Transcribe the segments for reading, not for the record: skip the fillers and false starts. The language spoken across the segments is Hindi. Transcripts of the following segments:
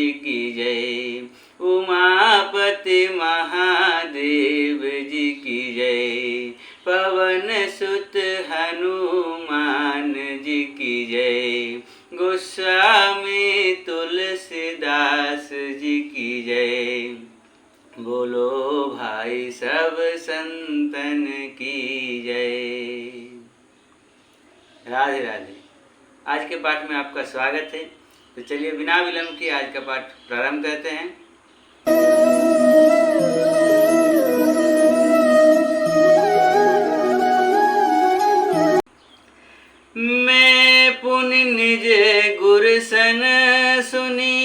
जी की जय, उमापति महादेव जी की जय, पवन सुत हनुमान जी की जय, गोस्वामी तुलसीदास जी की जय। बोलो भाई सब संतन की जय। राधे राधे। आज के पाठ में आपका स्वागत है। तो चलिए बिना विलंब के आज का पाठ प्रारंभ करते हैं। मैं पुनि निज गुर सन सुनी,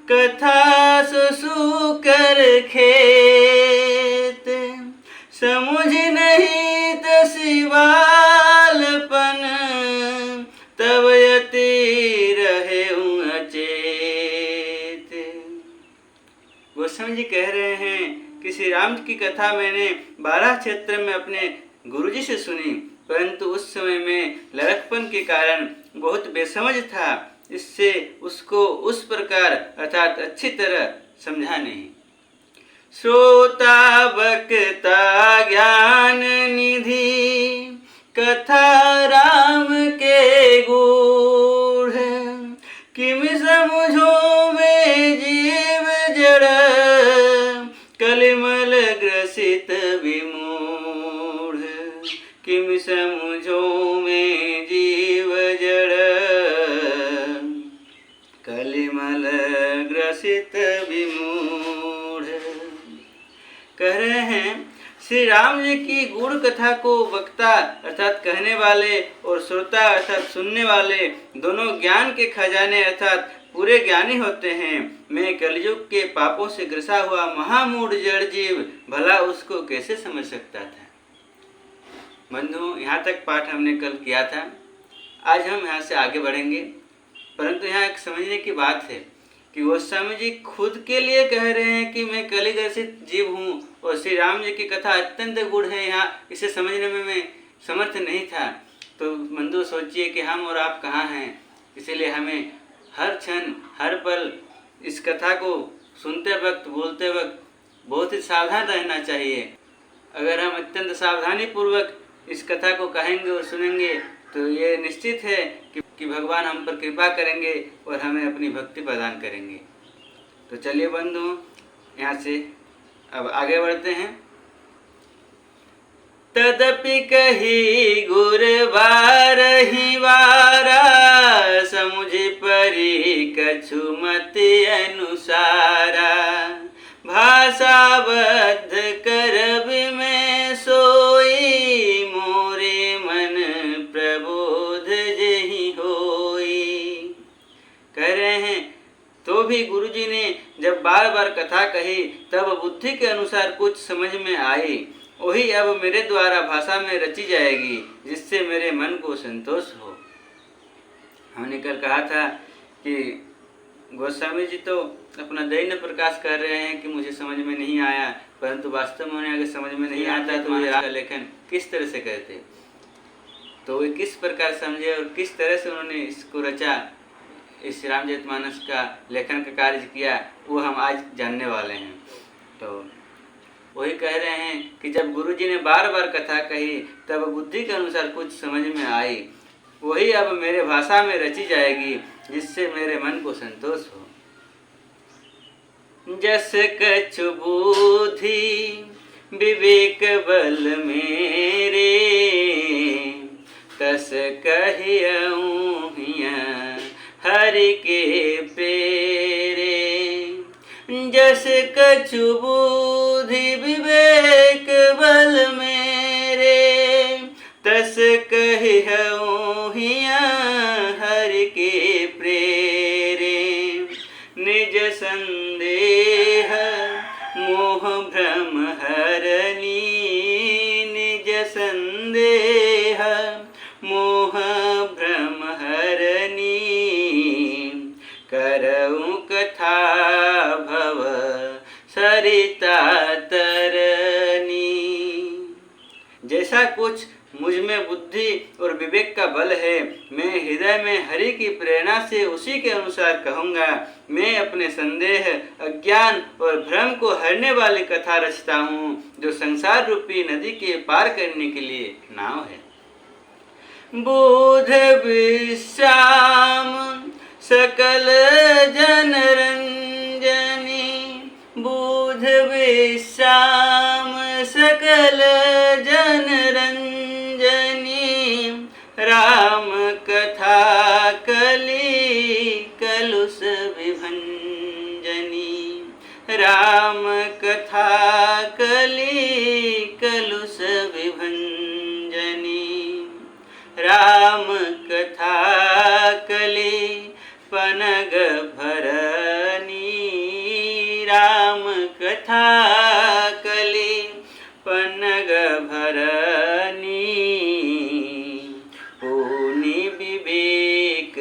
कथा सुसु कर खेत, समुझ नहीं तसी बालपन, तब यति रहे अचेत। गोस्वामी जी कह रहे हैं कि श्री राम की कथा मैंने 12 क्षेत्र में अपने गुरुजी से सुनी, परंतु उस समय में लड़कपन के कारण बहुत बेसमझ था, इससे उसको उस प्रकार अर्थात अच्छी तरह समझा नहीं। श्रोता वक्ता ज्ञान निधि, कथा राम के गूढ़, किम समझो में जीव जड़, कलिमल ग्रसित विमूढ़, किम समझो में जीव जड़, कलिमल ग्रसित विमूढ़। कह रहे हैं श्री राम जी की गुण कथा को वक्ता अर्थात कहने वाले और श्रोता अर्थात सुनने वाले दोनों ज्ञान के खजाने अर्थात पूरे ज्ञानी होते हैं। मैं कलयुग के पापों से ग्रसा हुआ महामूढ़ जड़ जीव भला उसको कैसे समझ सकता था। बंधुओं, यहाँ तक पाठ हमने कल किया था। आज हम यहाँ से आगे बढ़ेंगे, परंतु यहाँ एक समझने की बात है कि गोस्वामी जी खुद के लिए कह रहे हैं कि मैं कलिग्रसित जीव हूँ और श्री राम जी की कथा अत्यंत गूढ़ है, यहाँ इसे समझने में मैं समर्थ नहीं था। तो बंधु सोचिए कि हम और आप कहाँ हैं। इसलिए हमें हर क्षण हर पल इस कथा को सुनते वक्त बोलते वक्त बहुत ही सावधान रहना चाहिए। अगर हम अत्यंत सावधानी पूर्वक इस कथा को कहेंगे और सुनेंगे तो ये निश्चित है कि भगवान हम पर कृपा करेंगे और हमें अपनी भक्ति प्रदान करेंगे। तो चलिए बंधु, यहाँ से अब आगे बढ़ते हैं। तदपि कही गुर बारही वारा, समुझ परी कछु मति अनुसारा, भाषाबद्ध करब में सोई, मोरे मन प्रबोध जहि होई। कह रहे हैं तो भी गुरुजी ने जब बार बार कथा कही तब बुद्धि के अनुसार कुछ समझ में आई, वही अब मेरे द्वारा भाषा में रची जाएगी जिससे मेरे मन को संतोष हो। हमने कल कहा था कि गोस्वामी जी तो अपना दैन्य प्रकाश कर रहे हैं कि मुझे समझ में नहीं आया, परंतु वास्तव में उन्हें अगर समझ में नहीं आता तो ये राग का लेखन किस तरह से करते, तो वे किस प्रकार समझे और किस तरह से उन्होंने इसको रचा, इस रामचरितमानस का लेखन का कार्य किया, वो हम आज जानने वाले हैं। तो वही कह रहे हैं कि जब गुरुजी ने बार बार कथा कही तब बुद्धि के अनुसार कुछ समझ में आई, वही अब मेरे भाषा में रची जाएगी जिससे मेरे मन को संतोष हो। जस कछु बुद्धि विवेक बल मेरे, तस कहियऊँ हिया हरि के प्रेरे। जस कछु बुद्धि विवेक बल मेरे, तस कहियऊँ हिया हरि के प्रेरे। निज संदेह मोह भ्रम हरनी, निज संदेह मोह भ्रम हरनी, करऊँ कथा भव सरिता तरनी। जैसा कुछ मुझ में बुद्धि और विवेक का बल है। मैं हृदय में हरि की प्रेरणा से उसी के अनुसार कहूँगा। मैं अपने संदेह, अज्ञान और भ्रम को हरने वाली कथा रचता हूँ, जो संसार रूपी नदी के पार करने के लिए नाव है। बुध विश्राम सकल जन रंजनी, बुध विश्राम सकल जन रंजनी, राम कथा कली कलुष विभंजनी, राम कथा कली कलुष विभंजनी, राम कथा कली पनग भरनी, राम कथा कली पनग भरनी, पुनि विवेक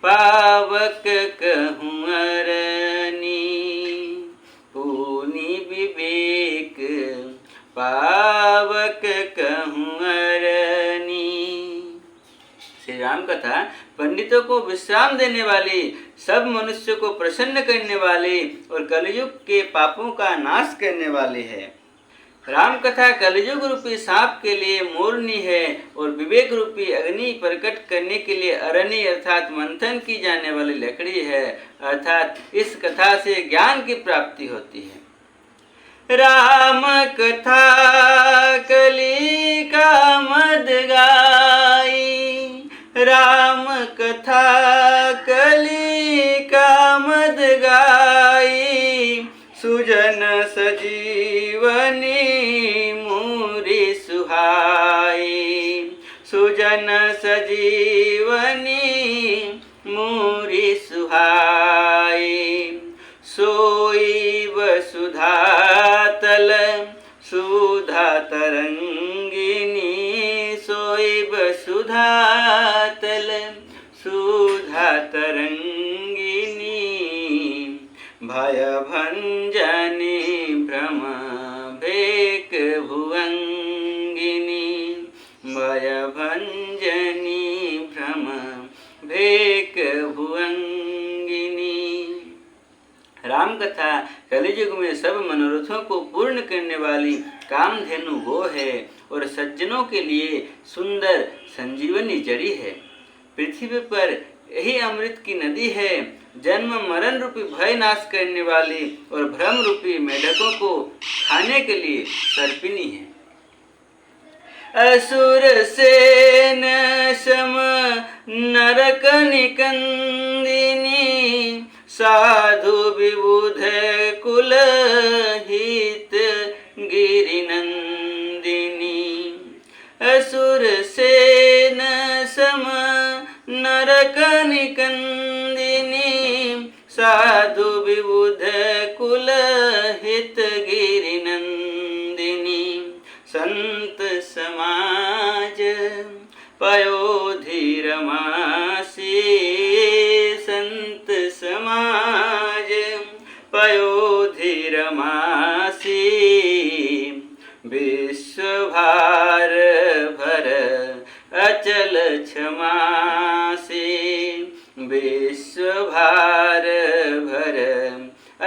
पावक कहूँ अरनी, पुनि विवेक पावक कहूँ अरनी। श्री राम कथा पंडितों को विश्राम देने वाली, सब मनुष्यों को प्रसन्न करने वाली और कलयुग के पापों का नाश करने वाली है। राम कथा कलयुग रूपी सांप के लिए मोरनी है और विवेक रूपी अग्नि प्रकट करने के लिए अरणी अर्थात मंथन की जाने वाली लकड़ी है। अर्थात इस कथा से ज्ञान की प्राप्ति होती है। राम कथा कली का मद गाई, राम कथा कली का मद गाई, सुजन सजीवनी मूरी सुहाई, सुजन सजीवनी मूरी सुहाई, सोई वसुधा तल सुधा तरंगिनी, सोई वसुधा तल सुधा तरंगिनी, भय भंजनी भ्रम भेक भुवंगिनी, भय भंजनी भ्रम भेक भुवंगिनी। राम कथा कलियुग में सब मनोरथों को पूर्ण करने वाली कामधेनु वो है और सज्जनों के लिए सुंदर संजीवनी जड़ी है। पृथ्वी पर यही अमृत की नदी है, जन्म मरण रूपी भय नाश करने वाली और भ्रम रूपी मेढकों को खाने के लिए सर्पिनी है। असुर सेन सम नरक निकंदिनी, साधु विबुध कुल हित गिरिनंदिनी, असुर सेन सम नरक निकंदिनी, साधु विबुध कुल हित गिरिनंदिनी, संत समाज पयोधि रमासी, संत समाज पयोधि रमासी, विश्वभार भर अचल क्षमासी, विश्वभार भर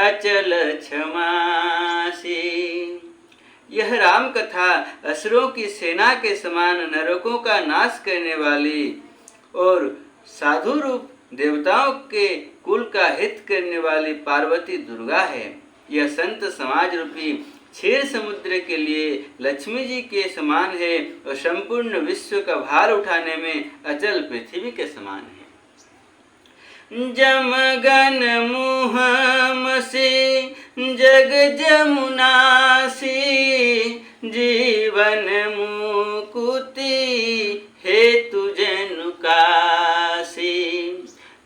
अचल क्षमासी। यह राम कथा असुरों की सेना के समान नरकों का नाश करने वाली और साधु रूप देवताओं के कुल का हित करने वाली पार्वती दुर्गा है। यह संत समाज रूपी क्षीर समुद्र के लिए लक्ष्मी जी के समान है और संपूर्ण विश्व का भार उठाने में अचल पृथ्वी के समान है। जमगन मुहमसी जग जमुनासी, जीवन मुकुति हेतु जनुकासी,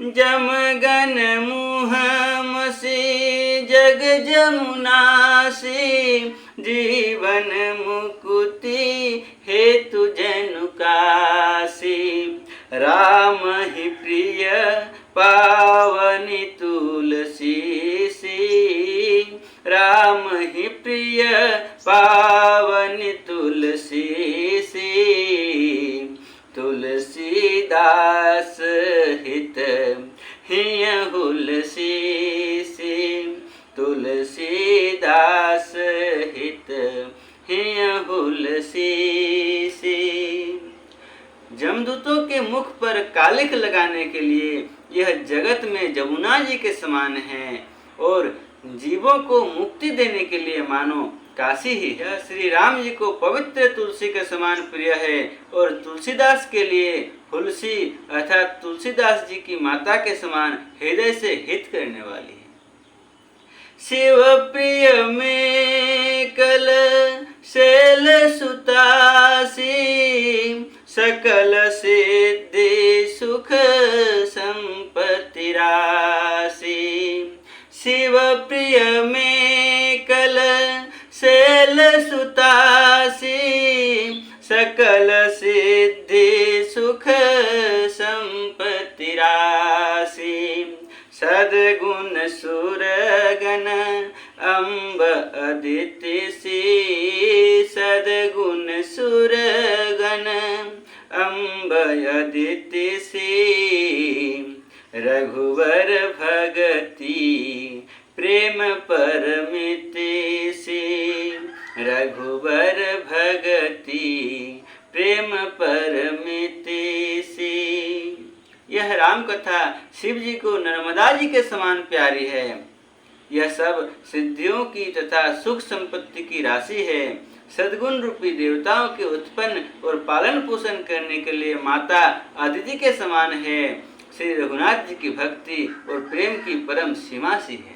जमगन मुहमसी जग जमुनासी, जीवन मुकुति हेतु जनुकासी, राम ही प्रिय पावनी तुलसी सी, राम ही प्रिय पावनी तुलसी सी, हुलसी तुलसीदास हित हैं हुलसी। जमदूतों के मुख पर कालिक लगाने के लिए यह जगत में जमुना जी के समान है और जीवों को मुक्ति देने के लिए मानो काशी ही है। श्री राम जी को पवित्र तुलसी के समान प्रिय है और तुलसीदास के लिए हुलसी अर्थात तुलसीदास जी की माता के समान हृदय से हित करने वाली है। शिव प्रिय में कल शैल सुतासी सकल सिद्धि सुख संपत्ति राशि। शिव प्रिय में कल शैल सुतासी सकल सिद्धि सुख संपत्ति राशि। सद्गुण सुरगण अम्ब अदिति सी सद्गुण सुरगण अम्ब अदिति सी। रघुवर भगति प्रेम परमिति सी रघुवर भगति प्रेम परमिति सी। यह राम कथा शिव जी को नर्मदा जी के समान प्यारी है। यह सब सिद्धियों की तथा सुख संपत्ति की राशि है। सद्गुण रूपी देवताओं के उत्पन्न और पालन पोषण करने के लिए माता अदिति के समान है। श्री रघुनाथ जी की भक्ति और प्रेम की परम सीमा सी है।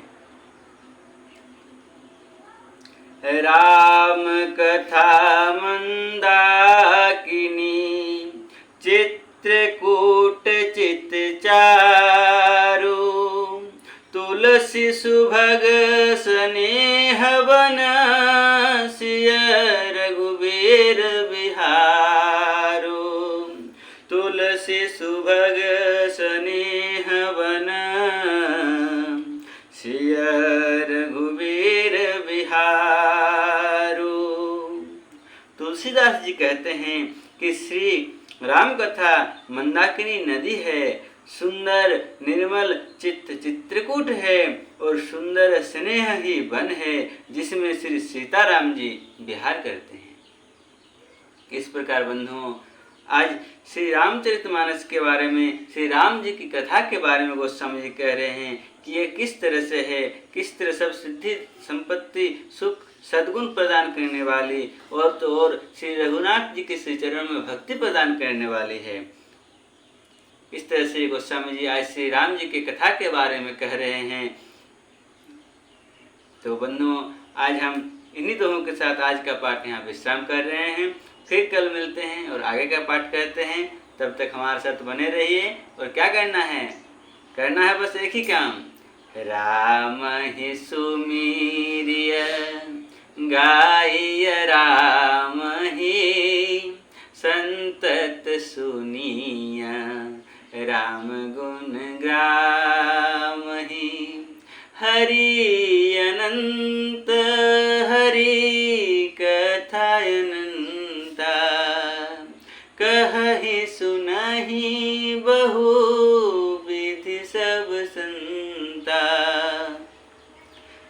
राम कथा मंदाकिनी चित्रकूट चित चारु। तुलसी सुभग स्नेह वन सिय रघुबीर बिहारू। तुलसी सुभग स्नेह वन सिय रघुबीर बिहारू। तुलसीदास जी कहते हैं कि श्री राम कथा मंदाकिनी नदी है, सुंदर निर्मल चित्त चित्रकूट है और सुंदर स्नेह ही वन है जिसमें श्री सीताराम जी विहार करते हैं। इस प्रकार बंधुओं, आज श्री रामचरितमानस के बारे में, श्री राम जी की कथा के बारे में गोस्वामी जी कह रहे हैं कि ये किस तरह से है, किस तरह सब सिद्धि संपत्ति सुख सद्गुण प्रदान करने वाली और तो और श्री रघुनाथ जी के श्री चरणों में भक्ति प्रदान करने वाली है। इस तरह से गोस्वामी जी आज श्री राम जी की कथा के बारे में कह रहे हैं। तो बंधुओं, आज हम इन्हीं दोहों के साथ आज का पाठ यहाँ विश्राम कर रहे हैं। फिर कल मिलते हैं और आगे का पाठ करते हैं। तब तक हमारे साथ बने रहिए। और क्या करना है? करना है बस एक ही काम, राम ही सुमीरिय गाइय राम ही संतत सुनिया। राम गुण ग्राम ही हरि अनंत हरि कथा अनंता। कहि सुनहि बहु विधि सब संता।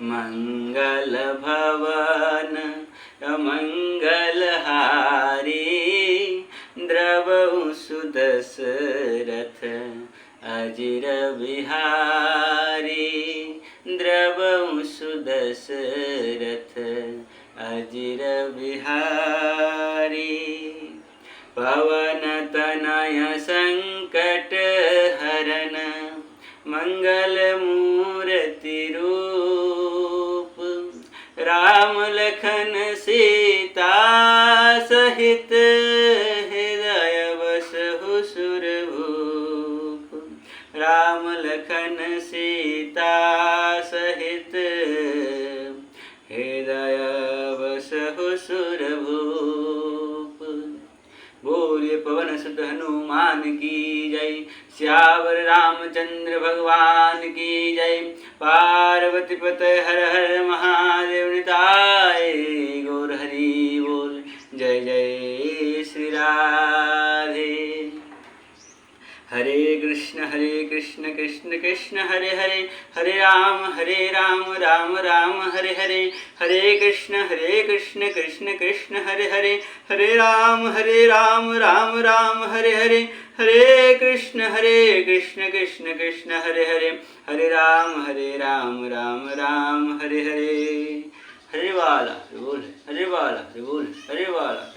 मंगल भवन अमंगल हारी द्रवहु सुदशरथ अजिर बिहारी। द्रवहु सुदशरथ अजिर बिहारी। पवन तनय संकट हरन मंगल मूर्ति रूप। राम लखन सीता सहित हृदय बसहु सुरभूप। राम लखन सीता सहित हृदय बसहु सुरभूप। बोले पवन सुत हनुमान की जय। श्यावर रामचंद्र भगवान की जय। पार्वती पते हर हर महादेव निताय गौर हरि बोल। जय जय श्री राधे। हरे कृष्ण कृष्ण कृष्ण हरे हरे, हरे राम राम राम हरे हरे, हरे कृष्ण कृष्ण कृष्ण हरे हरे, हरे राम राम राम हरे हरे, हरे कृष्ण कृष्ण कृष्ण हरे हरे, हरे राम राम राम हरे हरे। हरे वाला बोल, हरे वाला बोल, हरे वाला